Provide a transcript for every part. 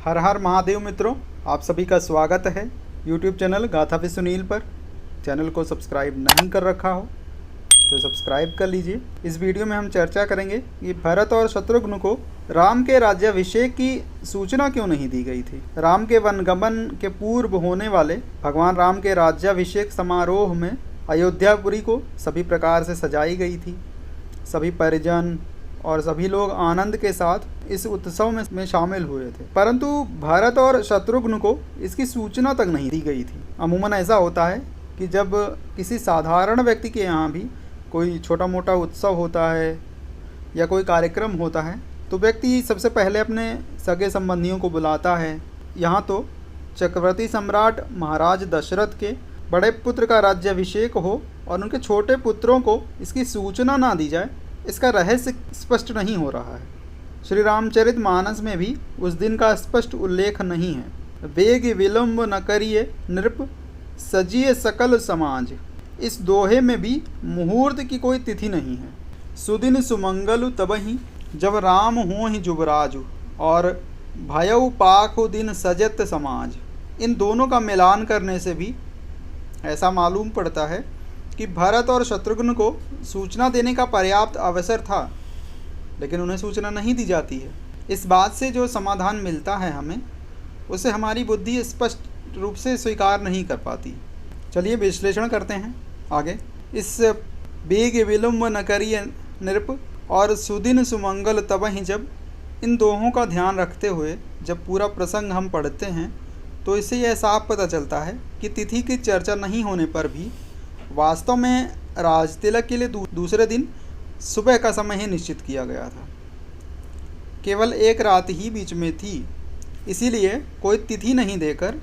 हर हर महादेव मित्रों, आप सभी का स्वागत है YouTube चैनल गाथा विद सुनील पर। चैनल को सब्सक्राइब नहीं कर रखा हो तो सब्सक्राइब कर लीजिए। इस वीडियो में हम चर्चा करेंगे कि भरत और शत्रुघ्न को राम के राज्याभिषेक की सूचना क्यों नहीं दी गई थी। राम के वनगमन के पूर्व होने वाले भगवान राम के राज्याभिषेक समारोह में अयोध्यापुरी को सभी प्रकार से सजाई गई थी। सभी परिजन और सभी लोग आनंद के साथ इस उत्सव में शामिल हुए थे, परंतु भरत और शत्रुघ्न को इसकी सूचना तक नहीं दी गई थी। अमूमन ऐसा होता है कि जब किसी साधारण व्यक्ति के यहाँ भी कोई छोटा मोटा उत्सव होता है या कोई कार्यक्रम होता है तो व्यक्ति सबसे पहले अपने सगे संबंधियों को बुलाता है। यहाँ तो चक्रवर्ती सम्राट महाराज दशरथ के बड़े पुत्र का राज्याभिषेक हो और उनके छोटे पुत्रों को इसकी सूचना ना दी जाए, इसका रहस्य स्पष्ट नहीं हो रहा है। श्री रामचरितमानस में भी उस दिन का स्पष्ट उल्लेख नहीं है। वेग विलंब न करिए नृप सजिए सकल समाज, इस दोहे में भी मुहूर्त की कोई तिथि नहीं है। सुदिन सुमंगल तबहि जब राम होहि जुबराजु, और भयउ पाखु दिन सजत समाज। इन दोनों का मिलान करने से भी ऐसा मालूम पड़ता है कि भरत और शत्रुघ्न को सूचना देने का पर्याप्त अवसर था, लेकिन उन्हें सूचना नहीं दी जाती है। इस बात से जो समाधान मिलता है हमें, उसे हमारी बुद्धि स्पष्ट रूप से स्वीकार नहीं कर पाती। चलिए विश्लेषण करते हैं आगे। इस बेग विलंब न करिए नृप और सुदिन सुमंगल तबहि जब, इन दोहों का ध्यान रखते हुए जब पूरा प्रसंग हम पढ़ते हैं तो इससे यह साफ पता चलता है कि तिथि की चर्चा नहीं होने पर भी वास्तव में राज तिलक के लिए दूसरे दिन सुबह का समय ही निश्चित किया गया था। केवल एक रात ही बीच में थी, इसीलिए कोई तिथि नहीं देकर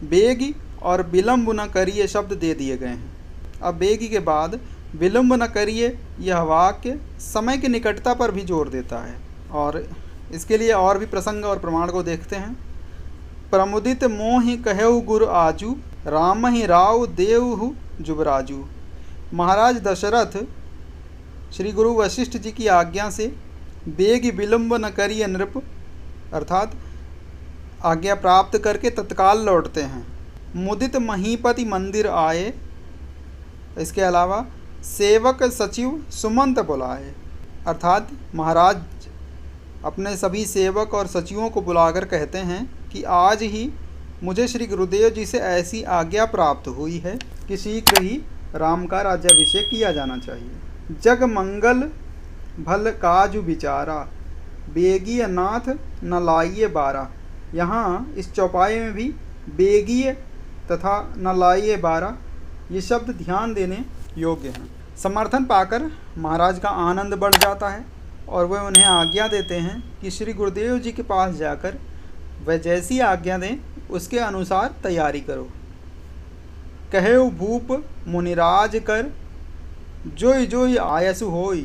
बेगी और विलंब न करिए शब्द दे दिए गए हैं। अब बेगी के बाद विलंब न करिए यह वाक्य समय की निकटता पर भी जोर देता है, और इसके लिए और भी प्रसंग और प्रमाण को देखते हैं। प्रमुदित मोहि कहेउ गुरु आजू, राम ही राव देवहु जुबराजू। महाराज दशरथ श्री गुरु वशिष्ठ जी की आज्ञा से बेग विलंब न करिए नृप, अर्थात आज्ञा प्राप्त करके तत्काल लौटते हैं। मुदित महीपति मंदिर आए, इसके अलावा सेवक सचिव सुमंत बुलाए, अर्थात महाराज अपने सभी सेवक और सचिवों को बुलाकर कहते हैं कि आज ही मुझे श्री गुरुदेव जी से ऐसी आज्ञा प्राप्त हुई है कि शीघ्र ही राम का राज्याभिषेक किया जाना चाहिए। जग मंगल भल काजु विचारा, बेगिय नाथ न लाइये बारा। यहाँ इस चौपाई में भी बेगिय तथा न लाइये बारा ये शब्द ध्यान देने योग्य हैं। समर्थन पाकर महाराज का आनंद बढ़ जाता है और वे उन्हें आज्ञा देते हैं कि श्री गुरुदेव जी के पास जाकर वह जैसी आज्ञा दें उसके अनुसार तैयारी करो। कहेउ भूप मुनिराज कर, जोई जोई आयसु होई,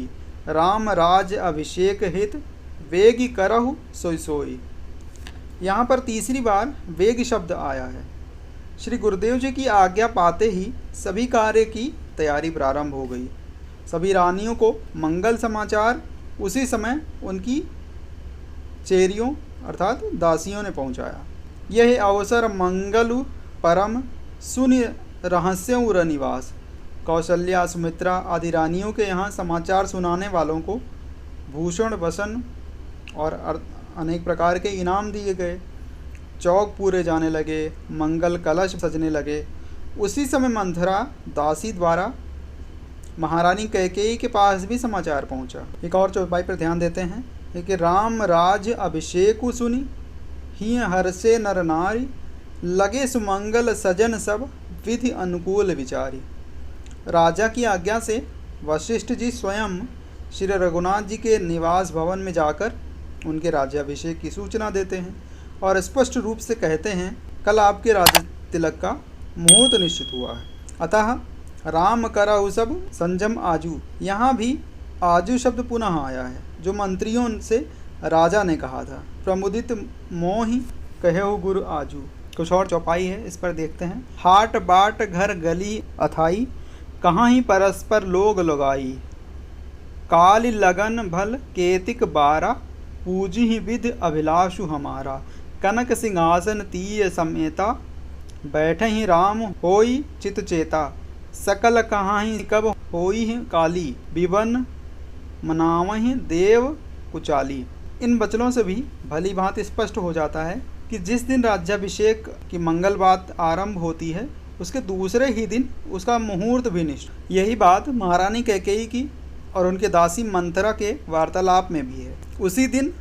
राम राज अभिषेक हित वेगी करहु सोई सोई। यहाँ पर तीसरी बार वेग शब्द आया है। श्री गुरुदेव जी की आज्ञा पाते ही सभी कार्य की तैयारी प्रारंभ हो गई। सभी रानियों को मंगल समाचार उसी समय उनकी चेरियों अर्थात दासियों ने पहुँचाया। यह अवसर मंगलु परम सुनि रहस्यों रनिवास। कौशल्या सुमित्रा आदि रानियों के यहाँ समाचार सुनाने वालों को भूषण वसन और अनेक प्रकार के इनाम दिए गए। चौक पूरे जाने लगे, मंगल कलश सजने लगे। उसी समय मंथरा दासी द्वारा महारानी कैकेयी के पास भी समाचार पहुंचा। एक और चौपाई पर ध्यान देते हैं कि राम राज अभिषेकु सुनी, ही हर्षे नर नारी, लगे सुमंगल सजन सब विधि अनुकूल विचारी। राजा की आज्ञा से वशिष्ठ जी स्वयं श्री रघुनाथ जी के निवास भवन में जाकर उनके राज्याभिषेक की सूचना देते हैं और स्पष्ट रूप से कहते हैं कल आपके राज्य तिलक का मुहूर्त निश्चित हुआ है, अतः राम करहु सब संजम आजू। यहाँ भी आजू शब्द पुनः आया है जो मंत्रियों से राजा ने कहा था। प्रमुदित मोहि कहेउ गुरु आजू। कुछ और चौपाई है, इस पर देखते हैं। हाट बाट घर गली अथाई, कहाँ ही परस्पर लोग लगाई, काली लगन भल केतिक बारा, पूजी ही विध अभिलाषु हमारा। कनक सिंहासन तीय समेता, बैठहि राम होई चित चेता, सकल कहाहि कब होई काली, विवन मनावहि देव कुचाली। इन वचनों से भी भली भांति स्पष्ट हो जाता है कि जिस दिन राज्याभिषेक की मंगल बात आरंभ होती है उसके दूसरे ही दिन उसका मुहूर्त भी निश्चित। यही बात महारानी कैकेयी की और उनके दासी मंथरा के वार्तालाप में भी है। उसी दिन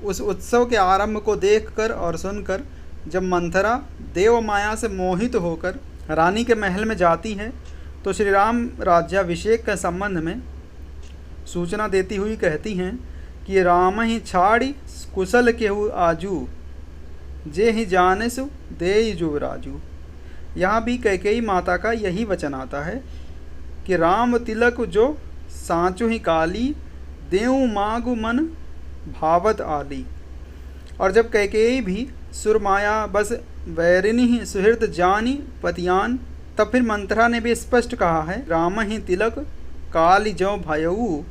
उस उत्सव के आरंभ को देखकर और सुनकर जब मंथरा देव माया से मोहित होकर रानी के महल में जाती है तो श्री राम राज्याभिषेक के संबंध में सूचना देती हुई कहती हैं कि राम ही छाड़ी कुशल केहू आजू, जे ही जानेसु देई जुवराजू। यहाँ भी कैकेयी माता का यही वचन आता है कि राम तिलक जो सांचु ही काली, देऊ मागु मन भावत आली। और जब कैकेयी भी सुरमाया बस वैरिनी ही सुहृद जानी पतियान, तब फिर मंथरा ने भी स्पष्ट कहा है राम ही तिलक काली जो भयऊ,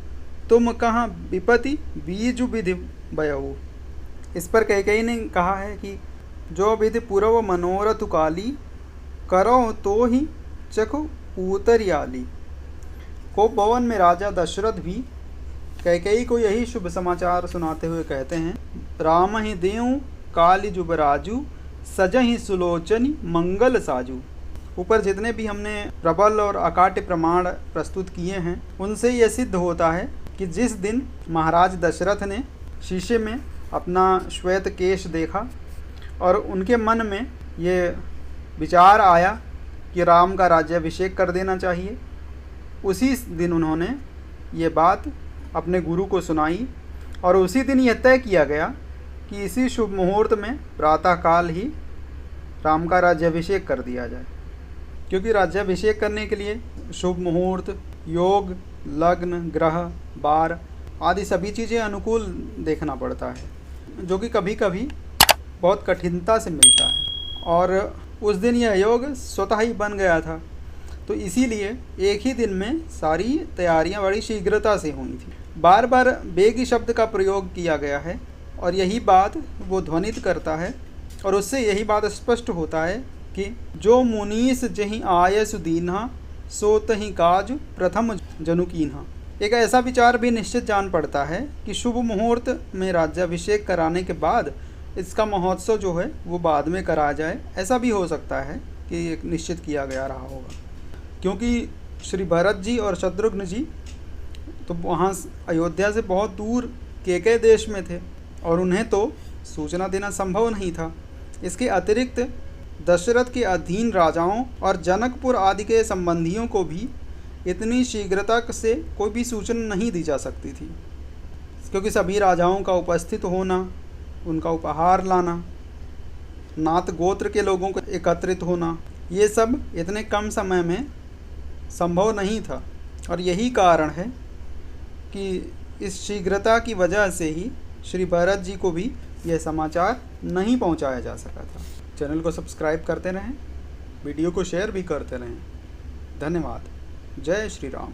तुम कहाँ विपति बीजु विधि भयऊ। इस पर कैकेयी ने कहा है कि जो विधि पूर्व मनोरथ काली, करो तो ही चखो पूतरियाली। कोप भवन में राजा दशरथ भी कैकेयी को यही शुभ समाचार सुनाते हुए कहते हैं राम ही देऊ काली जुबराजू, सजहि सुलोचनी मंगल साजू। ऊपर जितने भी हमने प्रबल और अकाट्य प्रमाण प्रस्तुत किए हैं उनसे यह सिद्ध होता है कि जिस दिन महाराज दशरथ ने शीशे में अपना श्वेत केश देखा और उनके मन में ये विचार आया कि राम का राज्याभिषेक कर देना चाहिए, उसी दिन उन्होंने ये बात अपने गुरु को सुनाई और उसी दिन यह तय किया गया कि इसी शुभ मुहूर्त में प्रातःकाल ही राम का राज्याभिषेक कर दिया जाए। क्योंकि राज्याभिषेक करने के लिए शुभ मुहूर्त, योग, लग्न, ग्रह, बार आदि सभी चीज़ें अनुकूल देखना पड़ता है, जो कि कभी कभी बहुत कठिनता से मिलता है। और उस दिन यह योग स्वतः ही बन गया था, तो इसीलिए एक ही दिन में सारी तैयारियां बड़ी शीघ्रता से हुई थी। बार बार बेगी शब्द का प्रयोग किया गया है और यही बात वो ध्वनित करता है और उससे यही बात स्पष्ट होता है कि जो मुनीस जहीं आय सुदीन्हा, सो तहीं काज प्रथम जनु कीन्हा। एक ऐसा विचार भी निश्चित जान पड़ता है कि शुभ मुहूर्त में राज्याभिषेक कराने के बाद इसका महोत्सव जो है वो बाद में करा जाए। ऐसा भी हो सकता है कि एक निश्चित किया गया रहा होगा, क्योंकि श्री भरत जी और शत्रुघ्न जी तो वहाँ अयोध्या से बहुत दूर केकय देश में थे और उन्हें तो सूचना देना संभव नहीं था। इसके अतिरिक्त दशरथ के अधीन राजाओं और जनकपुर आदि के संबंधियों को भी इतनी शीघ्रता से कोई भी सूचना नहीं दी जा सकती थी, क्योंकि सभी राजाओं का उपस्थित होना, उनका उपहार लाना, नात गोत्र के लोगों को एकत्रित होना, ये सब इतने कम समय में संभव नहीं था। और यही कारण है कि इस शीघ्रता की वजह से ही श्री भरत जी को भी यह समाचार नहीं पहुंचाया जा सका था। चैनल को सब्सक्राइब करते रहें, वीडियो को शेयर भी करते रहें। धन्यवाद। जय श्री राम।